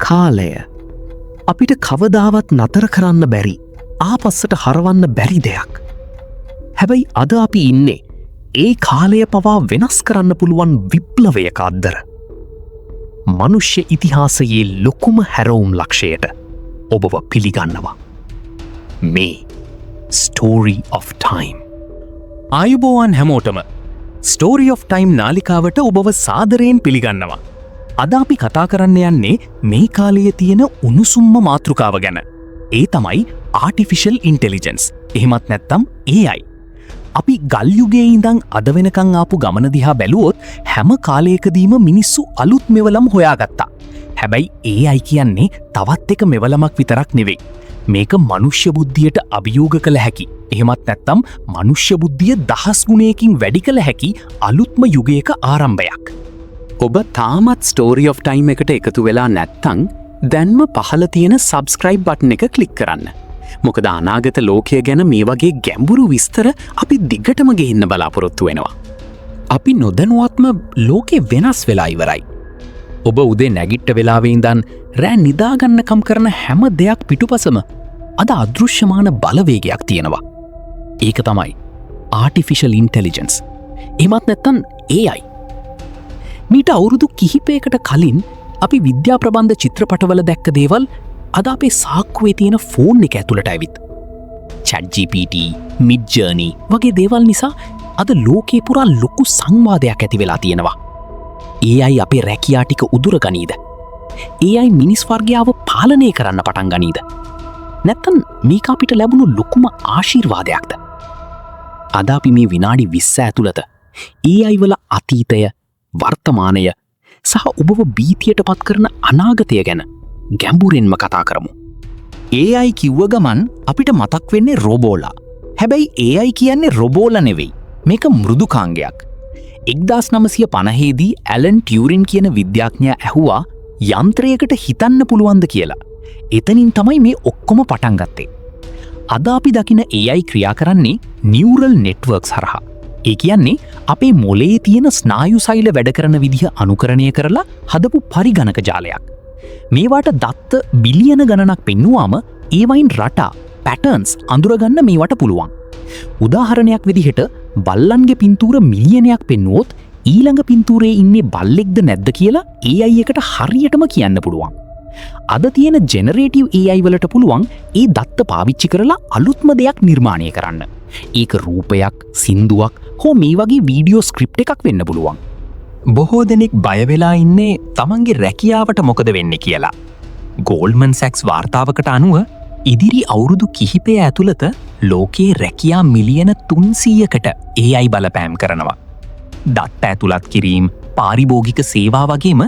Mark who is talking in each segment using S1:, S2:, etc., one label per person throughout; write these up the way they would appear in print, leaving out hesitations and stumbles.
S1: කාලය අපිට කවදාවත් නතර කරන්න බැරි ආපස්සට හරවන්න බැරි දෙයක්. හැබැයි අද අපි ඉන්නේ ඒ කාලය පවා වෙනස් කරන්න පුළුවන් විප්ලවයක අද්දර. මනුෂ්‍ය ඉතිහාසයේ ලොකුම හැරවුම් ලක්ෂයට ඔබව පිළිගන්නවා. මේ ස්ටෝරි of time.
S2: ආයුබෝවන් හැමෝටම ස්ටෝරි of time නාලිකාවට ඔබව සාදරයෙන් පිළිගන්නවා. අද අපි කතා කරන්න යන්නේ මේ කාලයේ තියෙන උණුසුම්ම මාතෘකාව ගැන. ඒ තමයි ආටිෆිෂල් ඉන්ටෙලිජන්ස්. එහෙමත් නැත්තම් AI. අපි ගල් යුගයේ ඉඳන් අද වෙනකන් ආපු ගමන දිහා බැලුවොත් හැම කාලයකදීම මිනිස්සු අලුත් මෙවලම් හොයාගත්තා. හැබැයි AI කියන්නේ තවත් එක මෙවලමක් විතරක් නෙවෙයි. මේක මනුෂ්‍ය බුද්ධියට අභියෝග කළ හැකි. එහෙමත් නැත්තම් මනුෂ්‍ය බුද්ධිය 10 ගුණයකින් වැඩි කළ හැකි අලුත්ම යුගයක ආරම්භයක්.
S1: ඔබ තාමත් ස්ටෝරි of time එකට එකතු වෙලා නැත්තං දැන්ම පහළ තියෙන සබස්ක්‍රයිබ් බටන් එක ක්ලික් කරන්න. මොකද අනාගත ලෝකය ගැන මේ වගේ ගැඹුරු විස්තර අපි දිගටම ගෙන්න බලාපොරොත්තු වෙනවා.
S2: අපි නොදැනුවත්ම ලෝකෙ වෙනස් වෙලා ඉවරයි. ඔබ උදේ නැගිට්ට වෙලාවේ ඉඳන් රෑ නිදාගන්නකම් කරන හැම දෙයක් පිටුපසම අද අදෘශ්‍යමාන බලවේගයක් තියෙනවා. ඒක තමයි ආටිෆිෂල් ඉන්ටෙලිජන්ස්. එහෙමත් නැත්තම් AI. මීට අවුරුදු කිහිපයකට කලින් අපි විද්‍යා ප්‍රබන්ධ චිත්‍රපටවල දැක්ක දේවල් අද අපේ සාක්කුවේ තියෙන ෆෝන් එක ඇතුළට ඇවිත්. ChatGPT, Midjourney වගේ දේවල් නිසා අද ලෝකේ පුරා ලොකු සංවාදයක් ඇති වෙලා තියෙනවා. AI අපේ රැකියා ටික උදුර ගනීද? AI මිනිස් වර්ගයාව පාලනය කරන්න පටන් ගනීද? නැත්තම් මේක අපිට ලැබුණු ලොකුම ආශිර්වාදයක්ද? අද අපි මේ විනාඩි 20 ඇතුළත AI වල අතීතය, වර්තමානය සහ ඔබව බීතියට පත් කරන අනාගතය ගැන ගැඹුරින්ම කතා කරමු. AI කිව්ව ගමන් අපිට මතක් වෙන්නේ රොබෝලා. හැබැයි AI කියන්නේ රොබෝලා නෙවෙයි. මේක මෘදුකාංගයක්. 1950දී ඇලන් ටියුරින් කියන විද්‍යාඥයා ඇහුවා යන්ත්‍රයකට හිතන්න පුළුවන්ද කියලා. එතනින් තමයි මේ ඔක්කොම පටන් ගත්තේ. අද අපි දකින AI ක්‍රියා කරන්නේ නියුරල් නෙට්වර්ක්ස් හරහා. ඒ කියන්නේ අපේ මොලේ තියෙන ස්නායු සෛල වැඩ කරන විදිහ අනුකරණය කරලා හදපු පරිගණක ජාලයක්. මේවාට දත්ත බිලියන ගණනක් පෙන්නුවාම ඒවයින් රටා පැටර්න්ස් අඳුරගන්න මේවට පුළුවන්. උදාහරණයක් විදිහට බල්ලන්ගේ පින්තූර මිලියනයක් පෙන්නුවොත් ඊළඟ පින්තූරේ ඉන්නේ බල්ලෙක්ද නැද්ද කියලා AI එකට හරියටම කියන්න පුළුවන්. අද තියෙන ජෙනරේටිව් AI වලට පුළුවන් ඒ දත්ත පාවිච්චි කරලා අලුත්ම දෙයක් නිර්මාණය කරන්න. ඒක රූපයක්, සින්දුවක් හෝ මේ වගේ වීඩියෝ ස්ක්‍රිප්ට් එකක් වෙන්න පුළුවන්.
S1: බොහෝ දෙනෙක් බයවෙලා ඉන්නේ තමන්ගේ රැකියාවට මොකද වෙන්නේ කියලා. ගෝල්ඩ්මන් සැක්ස් වාර්තාවකට අනුව ඉදිරි අවුරුදු කිහිපය ඇතුළත ලෝකයේ රැකියා මිලියන 300කට AI බලපෑම් කරනවා. දත්ත ඇතුළත් කිරීම, පාරිභෝගික සේවා වගේම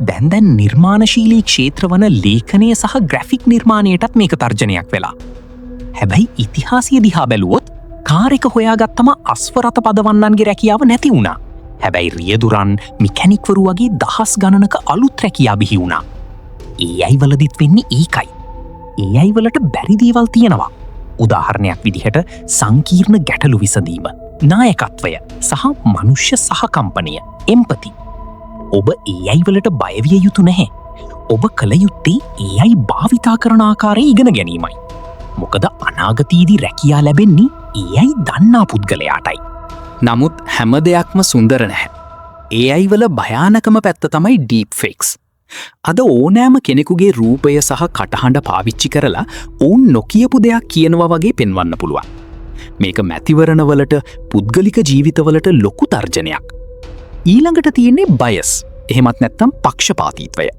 S1: දැන් නිර්මාණශීලී ක්ෂේත්‍රවන ලේඛනය සහ ග්‍රැෆික් නිර්මාණයටත් මේක තර්ජනයක් වෙලා. හැබැයි ඉතිහාසය දිහා බැලුවොත් කාර් එක හොයාගත්තම අස්වරත පදවන්නන්ගේ රැකියාව නැති වුණා. හැබැයි රියදුරන්, මිකැනික්වරු වගේ දහස් ගණනක අලුත් රැකියා බිහි වුණා. AI වලදිත් වෙන්නේ ඒකයි. AI වලට බැරි දේවල් තියෙනවා. උදාහරණයක් විදිහට සංකීර්ණ ගැටලු විසඳීම, නායකත්වය සහ මනුෂ්‍ය සහකම්පනය, එම්පති. ඔබ AI වලට බය විය යුතු නැහැ. ඔබ කළ යුත්තේ AI භාවිතා කරන ආකාරය ඉගෙන ගැනීමයි. මොකද අනාගතයේදී රැකියා ලැබෙන්නේ AI දන්නා පුද්ගලයාටයි.
S2: නමුත් හැම දෙයක්ම සුන්දර නැහැ. AI වල භයානකම පැත්ත තමයි ඩීප් ෆේක්ස්. අද ඕනෑම කෙනෙකුගේ රූපය සහ කටහඬ පාවිච්චි කරලා ඔවුන් නොකියපු දෙයක් කියනවා වගේ පෙන්වන්න පුළුවන්. මේක මැතිවරණවලට, පුද්ගලික ජීවිතවලට ලොකු තර්ජනයක්. ඊළඟට තියෙන්නේ බයස්. එහෙමත් නැත්තම් පක්ෂපාතීත්වය.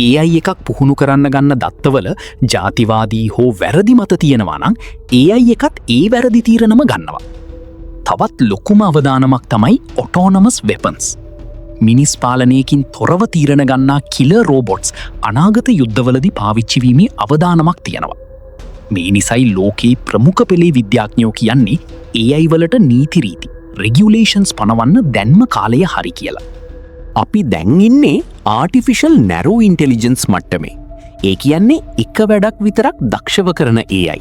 S2: AI එකක් පුහුණු කරන්න ගන්න දත්තවල ජාතිවාදී හෝ වැරදි මත තියෙනවා නම් AI එකත් ඒ වැරදි තීරණම ගන්නවා. තවත් ලොකුම අවදානමක් තමයි ඔටෝනමස් වෙපන්ස්. මිනිස් පාලනයකින් තොරව තීරණ ගන්නා කිලර් රෝබොට්ස් අනාගත යුද්ධවලදී පාවිච්චි වීමේ අවදානමක් තියෙනවා. මේ නිසයි ලෝකයේ ප්‍රමුඛ පෙළේ විද්‍යාඥයෝ කියන්නේ AI වලට නීති රීති, රෙගියුලේෂන්ස් පනවන්න දැන්ම කාලය හරි කියලා. අපි දැන් ඉන්නේ ආටිෆිෂල් නැරෝ ඉන්ටෙලිජන්ස් මට්ටමේ. ඒ කියන්නේ එක වැඩක් විතරක් දක්ෂව කරන AI.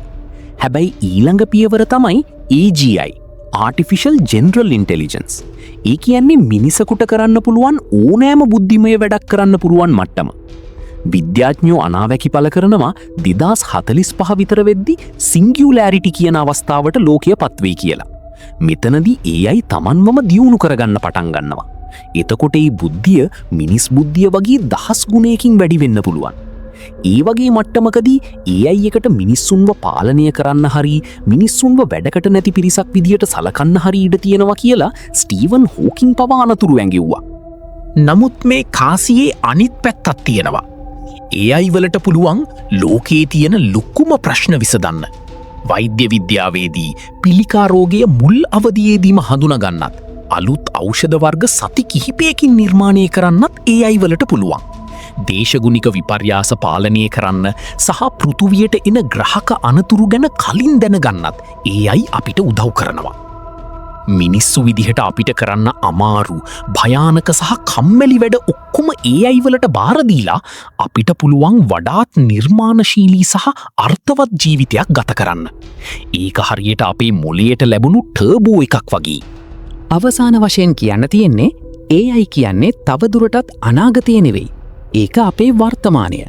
S2: හැබැයි ඊළඟ පියවර තමයි AGI, ආටිෆිෂල් ජෙනරල් ඉන්ටෙලිජන්ස්. ඒ කියන්නේ මිනිසකුට කරන්න පුළුවන් ඕනෑම බුද්ධිමය වැඩක් කරන්න පුළුවන් මට්ටම. විද්‍යාඥයෝ අනාවැකි පල කරනවා 2045 විතර වෙද්දි සිංගියුලෑරිටි කියන අවස්ථාවට ලෝකය පත්වේ කියලා. මෙතනදී AI තමන්වම දියුණු කරගන්න පටන් ගන්නවා. එතකොට ඒ බුද්ධිය මිනිස් බුද්ධිය වගේ 10 ගුණයකින් වැඩි වෙන්න පුළුවන්. ඒ වගේ මට්ටමකදී AI එකට මිනිස්සුන්ව පාලනය කරන්න හරි මිනිස්සුන්ව වැඩකට නැති පිරිසක් විදියට සලකන්න හරි ඉඩ තියෙනවා කියලා ස්ටීවන් හෝකින් පවා අනතුරු ඇඟෙව්වා.
S1: නමුත් මේ කාසියේ අනිත් පැත්තක් තියෙනවා. AI වලට පුළුවන් ලෝකයේ තියෙන ලොකුම ප්‍රශ්න විසඳන්න. වෛද්‍ය විද්‍යාවේදී පිළිකා රෝගය මුල් අවධියේදීම හඳුනගන්නත් අලුත් ඖෂධ වර්ග සති කිහිපයකින් නිර්මාණය කරන්නත් AI වලට පුළුවන්. දේශගුණික විපර්යාස පාලනය කරන්න සහ පෘථුවියට එන ග්‍රහක අනතුරු ගැන කලින් දැනගන්නත් AI අපිට උදව් කරනවා. මිනිස්සු විදිහට අපිට කරන්න අමාරු භයානක සහ කම්මැලි වැඩ ඔක්කොම AI වලට බාරදීලා අපිට පුළුවන් වඩාත් නිර්මාණශීලී සහ අර්ථවත් ජීවිතයක් ගත කරන්න. ඒක හරියට අපේ මොලයට ලැබුණු ටර්බෝ එකක් වගේ.
S2: අවසාන වශයෙන් කියන්න තියෙන්නේ AI කියන්නේ තවදුරටත් අනාගතය නෙවෙයි. ඒක අපේ වර්තමානය.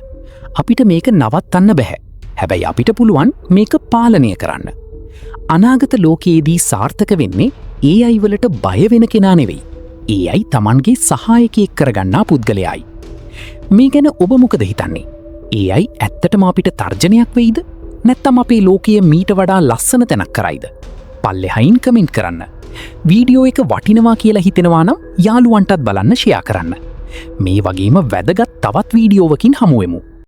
S2: අපිට මේක නවත්තන්න බැහැ. හැබැයි අපිට පුළුවන් මේක පාලනය කරන්න. අනාගත ලෝකයේදී සාර්ථක වෙන්නේ AI වලට බය වෙන කෙනා නෙවෙයි. AI තමන්ගේ සහායකයෙක් කරගන්නා පුද්ගලයායි. මේ ගැන ඔබ මොකද හිතන්නේ? AI ඇත්තටම අපිට තර්ජනයක් වෙයිද? නැත්නම් අපේ ලෝකය මීට වඩා ලස්සන තැනක් කරයිද? පල්ලෙහායින් කමෙන්ට් කරන්න. වීඩියෝ එක වටිනවා කියලා හිතෙනවා නම් යාළුවන්ටත් බලන්න ෂෙයා කරන්න. මේ වගේම වැදගත් තවත් වීඩියෝවකින් හමුවෙමු.